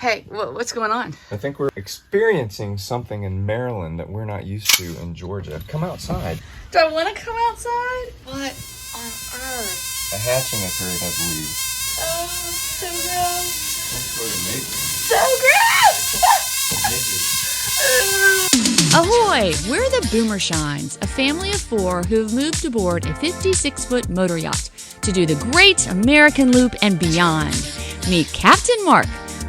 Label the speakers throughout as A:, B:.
A: Hey, what's going on?
B: I think we're experiencing something in Maryland that we're not used to in Georgia. Come outside.
A: Do I want to come outside? What on earth?
B: A hatching occurred, I believe.
A: Oh, so gross.
B: Some sort of
A: So gross!
C: Ahoy! We're the Boomershines, a family of 4 who've moved aboard a 56-foot motor yacht to do the Great American Loop and beyond. Meet Captain Mark.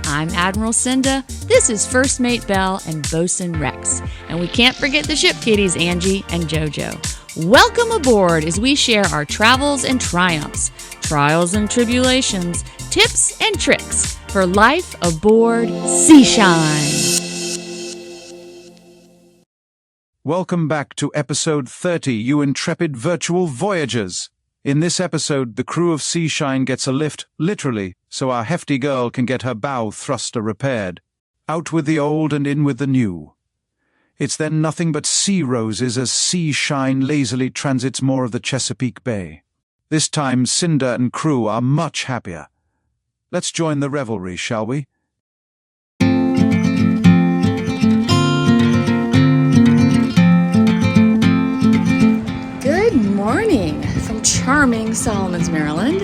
C: I'm Admiral Cinda, this is First Mate Belle and Bosun Rex. And we can't forget the ship kitties, Angie and JoJo. Welcome aboard as we share our travels and triumphs, trials and tribulations, tips and tricks for life aboard SeaSHINE.
D: Welcome back to episode 30, you intrepid virtual voyagers. In this episode, the crew of SeaSHINE gets a lift, literally, so our hefty girl can get her bow thruster repaired. Out with the old and in with the new. It's then nothing but sea roses as SeaSHINE lazily transits more of the Chesapeake Bay. This time, Cinda and crew are much happier. Let's join the revelry, shall we?
A: Good morning from charming Solomons, Maryland.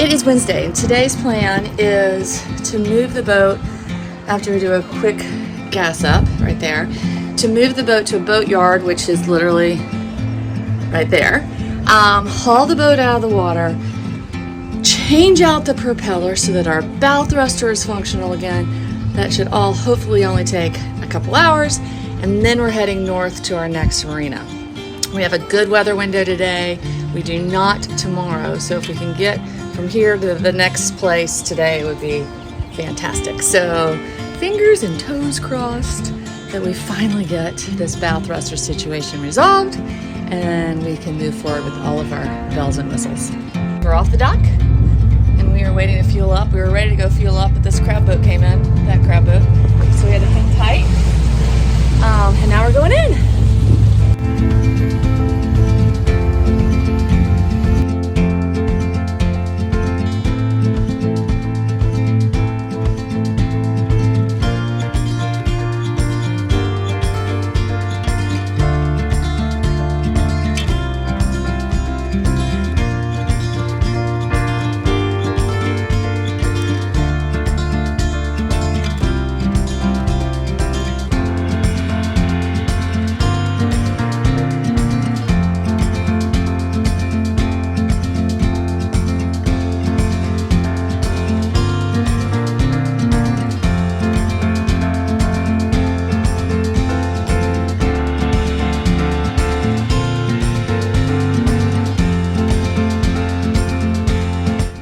A: It is Wednesday, and today's plan is to move the boat, after we do a quick gas up right there, to move the boat to a boat yard, which is literally right there, haul the boat out of the water, change out the propeller so that our bow thruster is functional again. That should all hopefully only take a couple hours, and then we're heading north to our next marina. We have a good weather window today. We do not tomorrow, so if we can get from here to the next place today, it would be fantastic. So fingers and toes crossed that we finally get this bow thruster situation resolved and we can move forward with all of our bells and whistles. We're off the dock and we are waiting to fuel up. We were ready to go fuel up, but this crab boat came in, that crab boat, so we had to hang tight. And now we're going in.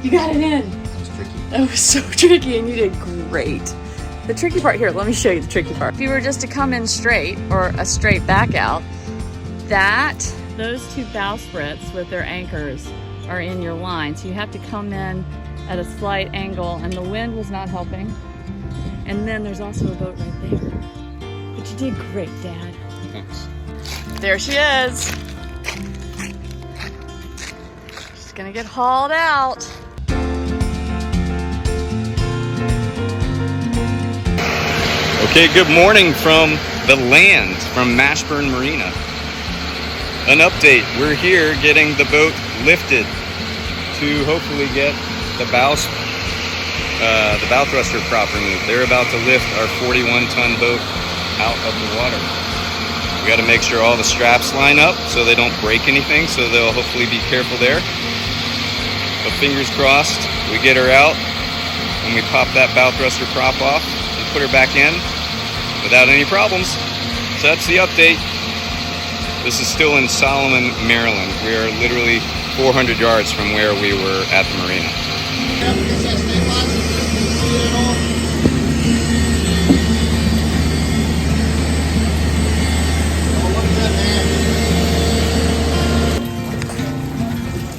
A: You got it in.
B: That was tricky.
A: That was so tricky, and you did great. The tricky part here, let me show you the tricky part. If you were just to come in straight, or a straight back out, those 2 bowsprits with their anchors are in your line. So you have to come in at a slight angle, and the wind was not helping. And then there's also a boat right there. But you did great, Dad.
B: Thanks.
A: There she is. She's gonna get hauled out.
B: Okay, good morning from the land, from Washburn Marina. An update, we're here getting the boat lifted to hopefully get the bow thruster prop removed. They're about to lift our 41-ton boat out of the water. We got to make sure all the straps line up so they don't break anything, so they'll hopefully be careful there. But fingers crossed, we get her out and we pop that bow thruster prop off and put her back in without any problems. So that's the update. This is still in Solomon, Maryland. We are literally 400 yards from where we were at the marina.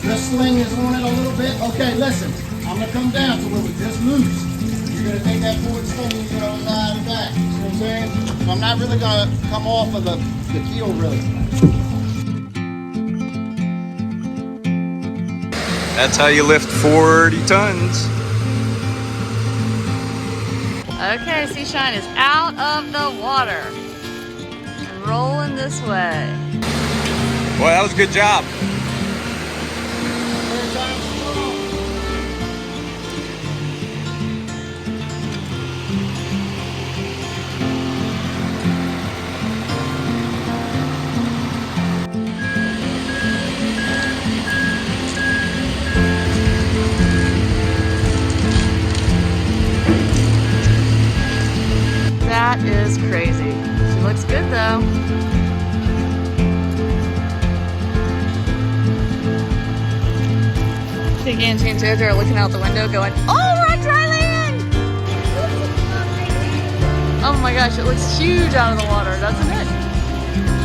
E: This sling is on it a little bit. Okay, listen. I'm going to come down to where we just loose. You're going to take that forward sling and you're going to slide it back. You know what I'm saying? So I'm not really going to come off of the keel really.
B: That's how you lift 40 tons.
A: Okay, SeaSHINE is out of the water and rolling this way.
B: Boy, that was a good job.
A: That is crazy. She looks good though. I think Angie and JoJo are looking out the window going, oh, we're on dry land! Oh my gosh, it looks huge out of the water, doesn't it?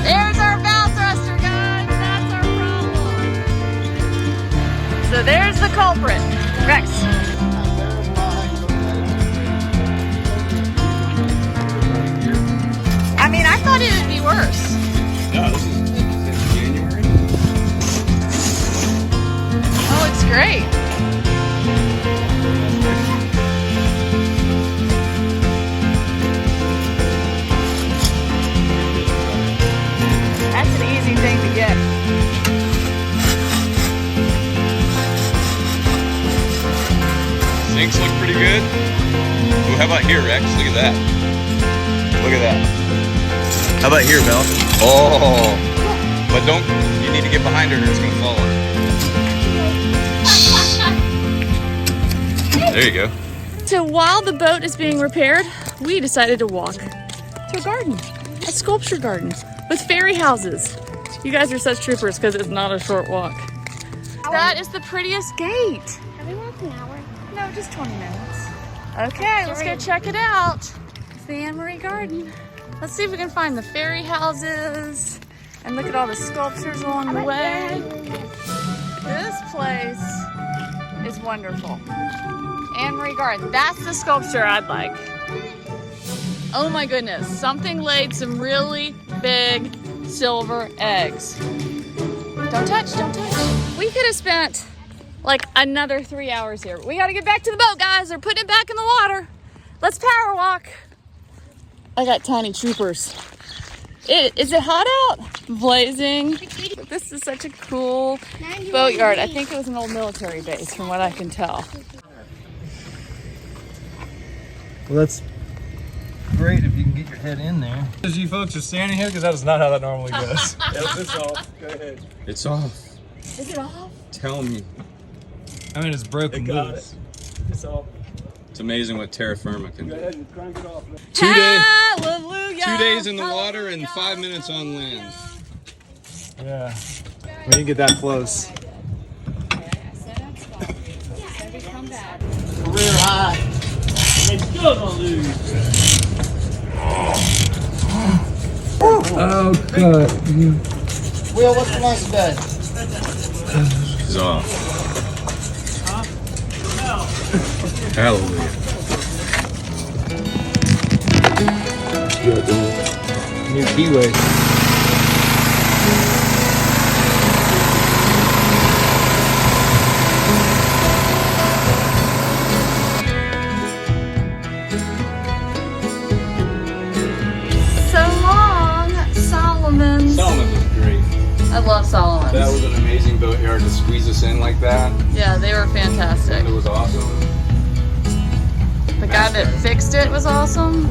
A: There's our bow thruster, guys! That's our problem! So there's the culprit. Rex. I mean, I thought it would be worse.
B: No, this is January.
A: Oh, it's great. That's an easy thing to get.
B: Sinks look pretty good. Ooh, how about here, Rex? Look at that. Look at that. How about here, Mel? Oh, but you need to get behind her or it's gonna fall on. There you go.
A: So while the boat is being repaired, we decided to walk to a garden, a sculpture garden with fairy houses. You guys are such troopers because it's not a short walk. That is the prettiest gate.
F: Have we walked an hour?
A: No, just 20 minutes. Okay, let's go check it out. It's the Annmarie garden. Let's see if we can find the fairy houses and look at all the sculptures along the way. This place is wonderful. Annmarie Garden, that's the sculpture I'd like. Oh my goodness, something laid some really big silver eggs. Don't touch, don't touch. We could have spent like another 3 hours here. We gotta get back to the boat, guys. They're putting it back in the water. Let's power walk. I got tiny troopers. Is it hot out? Blazing. This is such a cool boatyard. I think it was an old military base from what I can tell.
G: Well, that's great if you can get your head in there. As you folks are standing here, because that is not how that normally goes. Yeah, it's off. Go ahead.
B: It's off.
A: Is it off?
B: Tell me.
G: I mean, it's broken loose. It's off.
B: It's amazing what terra firma can
G: Go
B: do.
G: ahead and crank it off.
B: 2 days.
A: Hallelujah.
B: 2 days in the water and 5 minutes on land.
G: Yeah. When you get that close.
E: Rear high.
G: It's still gonna lose. Oh, God.
E: Will, what's the length of bed?
B: It's off. Hallelujah.
G: New keyway.
A: So long, Solomon's.
B: Solomon was great.
A: I love Solomon's.
B: That was an amazing boatyard to squeeze us in like that.
A: Yeah, they were fantastic.
B: It was awesome.
A: The guy that fixed it was awesome.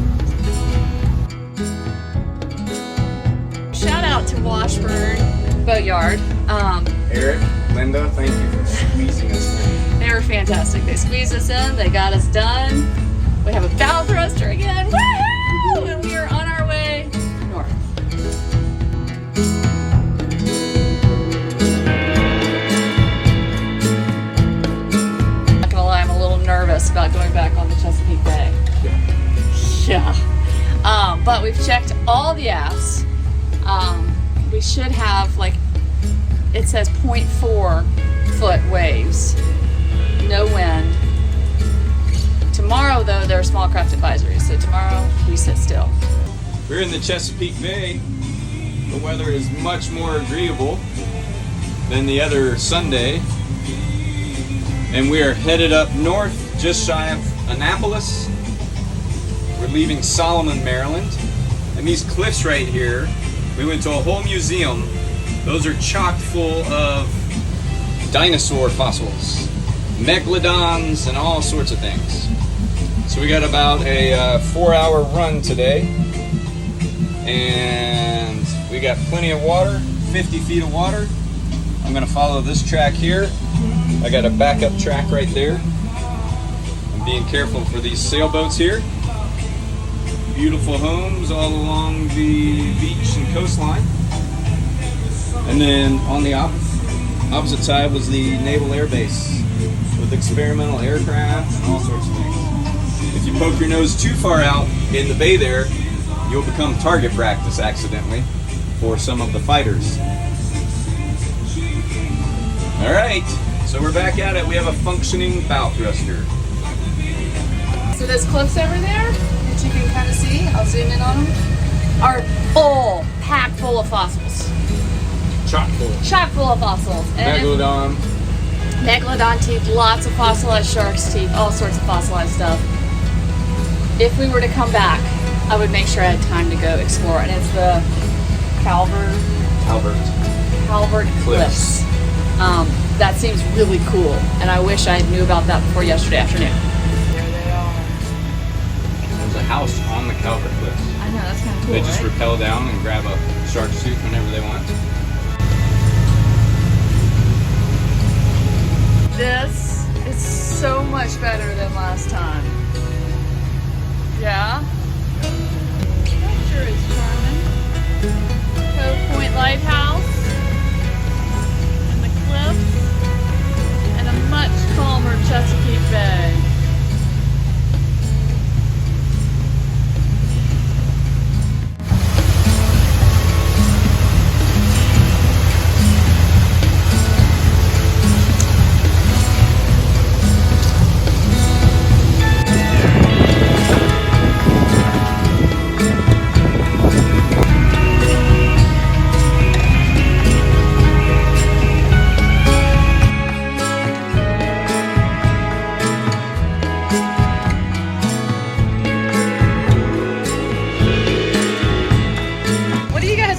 A: Shout out to Washburn Boatyard.
B: Eric, Linda, thank you for squeezing us in.
A: They were fantastic. They squeezed us in. They got us done. We have a bow thruster again. Woohoo! And we are on our way north. Not gonna lie, I'm a little nervous about going back on the Chesapeake Bay. Yeah. But we've checked all the apps. We should have, like, it says 0.4 foot waves. No wind. Tomorrow, though, there are small craft advisories, so tomorrow we sit still.
B: We're in the Chesapeake Bay. The weather is much more agreeable than the other Sunday. And we are headed up north, just shy of Annapolis. We're leaving Solomon, Maryland. And these cliffs right here, we went to a whole museum. Those are chock full of dinosaur fossils, megalodons, and all sorts of things. So we got about a 4-hour run today. And we got plenty of water, 50 feet of water. I'm gonna follow this track here. I got a backup track right there. I'm being careful for these sailboats here. Beautiful homes all along the beach and coastline. And then on the opposite side was the Naval Air Base with experimental aircraft and all sorts of things. If you poke your nose too far out in the bay there, you'll become target practice accidentally for some of the fighters. All right, so we're back at it. We have a functioning bow thruster.
A: So those cliffs over there, that you can kind of see, I'll zoom in on them, are full, packed full of fossils.
B: Chock full.
A: Chock full of fossils.
B: Megalodon.
A: Megalodon teeth, lots of fossilized sharks' teeth, all sorts of fossilized stuff. If we were to come back, I would make sure I had time to go explore. And it's the Calvert Cliffs. That seems really cool, and I wish I knew about that before yesterday afternoon. There they are.
B: There's a house on the Calvert Cliffs.
A: I know, that's kind of cool.
B: They just
A: right?
B: rappel down and grab a shark's tooth whenever they want.
A: This is so much better than last time. Yeah? That sure is charming. Cove Point Lighthouse. And the cliffs. And a much calmer Chesapeake Bay.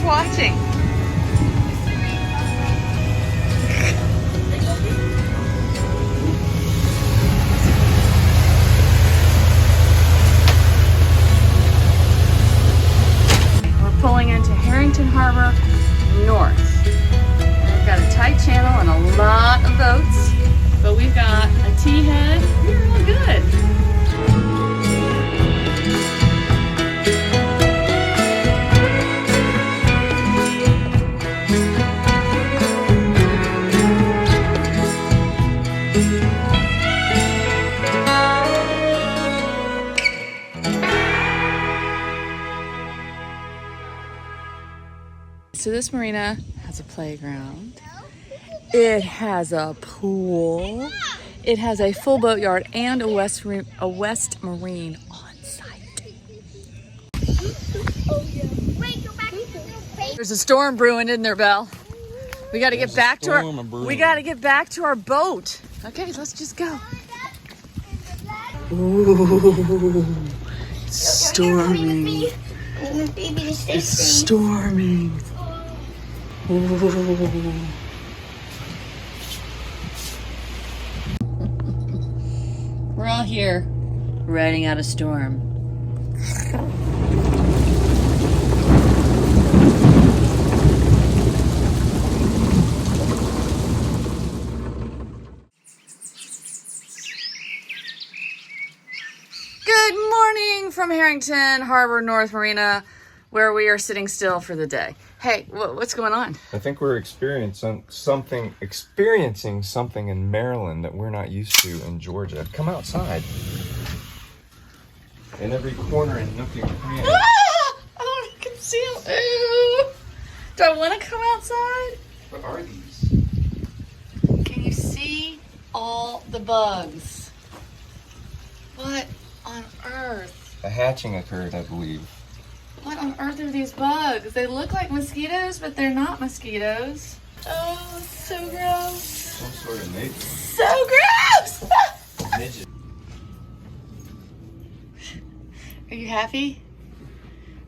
A: Watching. We're pulling into Herrington Harbor North. We've got a tight channel and a lot of boats, but we've got a T-head. We're all good. So this marina has a playground. It has a pool. It has a full boat yard and a West Marine on site. There's a storm brewing, isn't there, Belle? We got to get back to our boat. Okay, let's just go. Ooh, it's storming. It's storming. Ooh. We're all here riding out a storm. Good morning from Herrington Harbor North Marina, where we are sitting still for the day. Hey, what's going on?
F: I think we're experiencing something in Maryland that we're not used to in Georgia. Come outside. In every corner and nook and cranny.
A: Ah! Oh, I can see them. Ooh. Do I want to come outside?
F: What are these?
A: Can you see all the bugs? What on earth?
F: A hatching occurred, I believe.
A: What on earth are these bugs? They look like mosquitoes, but they're not mosquitoes. Oh, so gross.
F: Some sort of nature.
A: So gross!
F: Midget.
C: Are you happy?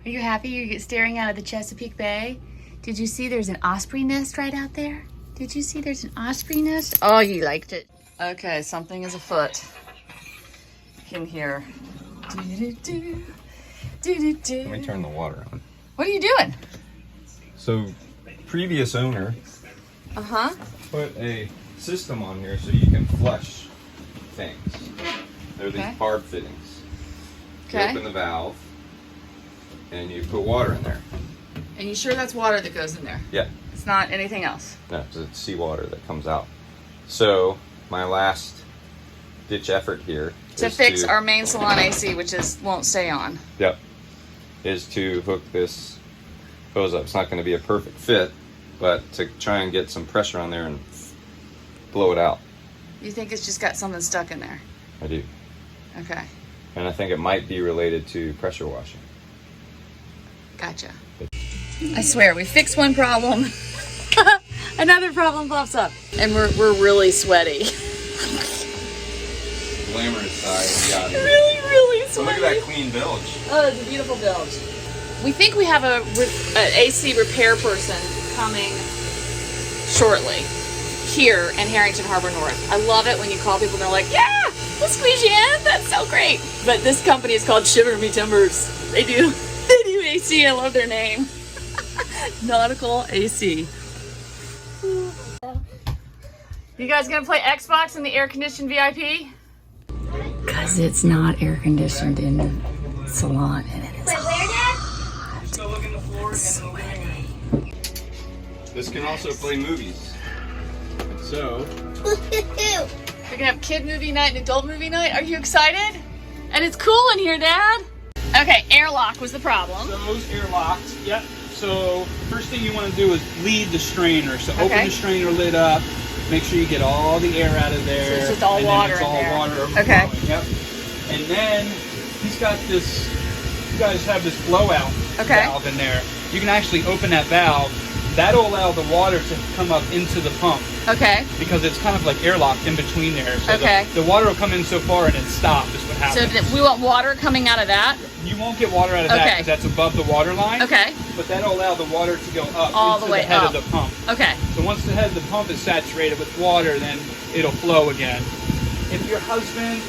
C: Are you happy? You're staring out of the Chesapeake Bay? Did you see there's an osprey nest right out there? Did you see there's an osprey nest? Oh, you liked it.
A: Okay, something is afoot in here. Do-do-do, do-do-do.
F: Let me turn the water on.
A: What are you doing?
F: So, previous owner
A: Uh-huh.
F: put a system on here so you can flush things. There are
A: Okay.
F: these barb fittings. You
A: Okay.
F: open the valve and you put water in there.
A: And you sure that's water that goes in there?
F: Yeah,
A: It's not anything else?
F: no, it's seawater that comes out. So my last ditch effort here
A: To
F: is
A: fix our main salon AC, which won't stay on.
F: Yep, is to hook this hose up. It's not going to be a perfect fit, but to try and get some pressure on there and blow it out.
A: You think it's just got something stuck in there?
F: I do.
A: Okay,
F: And I think it might be related to pressure washing.
A: gotcha. I swear, we fix one problem, another problem pops up. And we're really sweaty.
F: Glamorous side, yeah.
A: Really
F: So look at that clean bilge.
A: Oh, it's a beautiful bilge. We think we have an AC repair person coming shortly here in Herrington Harbor North. I love it when you call people and they're like, yeah, we'll squeeze you in. That's so great. But this company is called Shiver Me Timbers. They do AC. I love their name. Nautical AC. You guys gonna play Xbox in the air-conditioned VIP? Because it's not air-conditioned in the salon and it is
F: This can also play movies. So,
A: We're gonna have kid movie night and adult movie night. Are you excited? And it's cool in here, Dad. Okay, airlock was the problem.
H: Those airlocked, yep. So first thing you want to do is lead the strainer. So
A: Okay.
H: open the strainer lid up. Make sure you get all the air out of there.
A: So it's just all
H: and
A: water
H: then it's
A: in
H: all
A: there.
H: water
A: Okay.
H: overflowing, yep. And then he's got this. You guys have this blowout
A: Okay.
H: valve in there. You can actually open that valve. That'll allow the water to come up into the pump
A: Okay.
H: because it's kind of like airlocked in between there. So
A: Okay.
H: the water will come in so far and then stop. Is what
A: So
H: happens.
A: we want water coming out of that.
H: You won't get water out of that
A: Okay.
H: because that's above the water line.
A: Okay.
H: But that'll allow the water to go up
A: All
H: into
A: the way
H: head
A: up.
H: of the pump.
A: Okay.
H: So once the head of the pump is saturated with water, then it'll flow again. If your husband,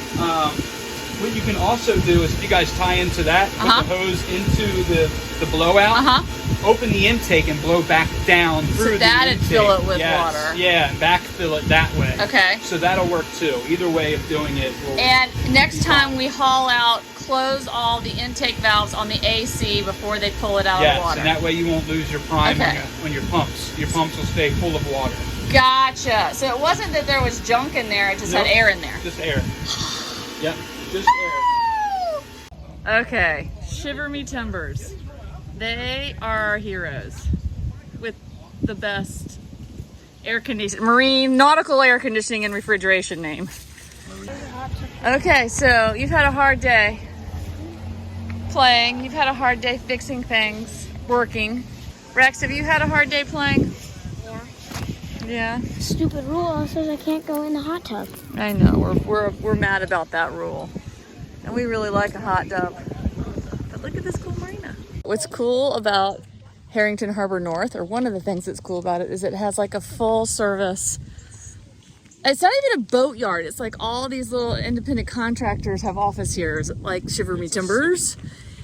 H: what you can also do is if you guys tie into that, put
A: Uh-huh.
H: the hose into the blowout, open the intake and blow back down through the
A: that'd
H: intake.
A: fill it with
H: Yes.
A: water.
H: Yeah, and backfill it that way.
A: Okay.
H: So that'll work too. Either way of doing it will.
A: And next time we haul out, close all the intake valves on the AC before they pull it out of
H: Yes,
A: the water.
H: and that way you won't lose your prime
A: Okay.
H: on your pumps. Your pumps will stay full of water.
A: Gotcha. So it wasn't that there was junk in there, it just had
H: Nope.
A: air in there.
H: Just air. Yep, just air.
A: Okay, Shiver Me Timbers. They are our heroes with the best air conditioning, marine, nautical air conditioning and refrigeration name. Okay, so you've had a hard day playing. You've had a hard day fixing things, working. Rex, have you had a hard day playing? Yeah.
I: Stupid rule says I can't go in the hot tub.
A: I know, we're mad about that rule. And we really like a hot tub. But look at this cool marina. What's cool about Herrington Harbor North, or one of the things that's cool about it, is it has like a full service. It's not even a boat yard. It's like all these little independent contractors have office here, like Shiver Me Timbers.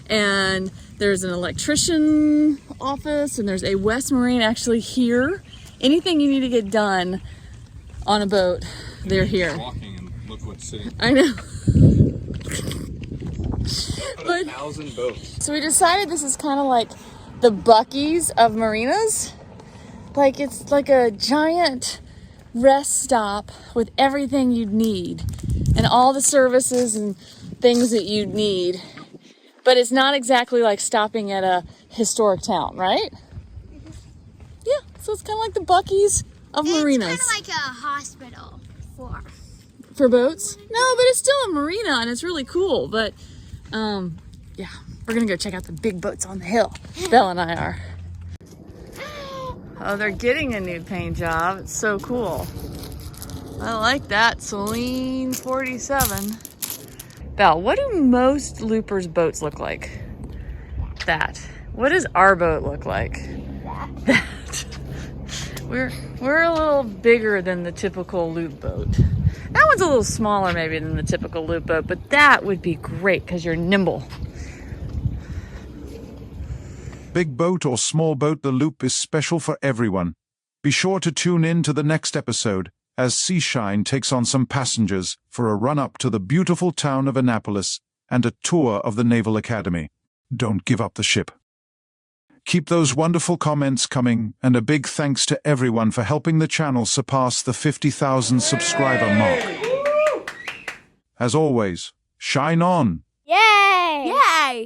A: And there's an electrician office, and there's a West Marine actually here. Anything you need to get done on a boat, they're here.
F: Walking and look what's sitting.
A: I know. But
F: 1,000 boats.
A: so we decided this is kind of like the Buc-ee's of marinas. Like it's like a giant rest stop with everything you'd need and all the services and things that you'd need. But it's not exactly like stopping at a historic town, right? Yeah, so it's kind of like the Buc-ee's of marinas.
I: It's kind of like a hospital
A: For boats? No, but it's still a marina and it's really cool. But yeah, we're gonna go check out the big boats on the hill. Belle and I are. Oh, they're getting a new paint job. It's so cool. I like that. Celine 47. Belle, what do most loopers' boats look like? That. What does our boat look like? That. We're a little bigger than the typical loop boat. That one's a little smaller maybe than the typical loop boat, but that would be great because you're nimble.
D: Big boat or small boat, the loop is special for everyone. Be sure to tune in to the next episode as SeaSHINE takes on some passengers for a run-up to the beautiful town of Annapolis and a tour of the Naval Academy. Don't give up the ship. Keep those wonderful comments coming, and a big thanks to everyone for helping the channel surpass the 50,000 subscriber mark. As always, shine on!
I: Yay!
C: Yay!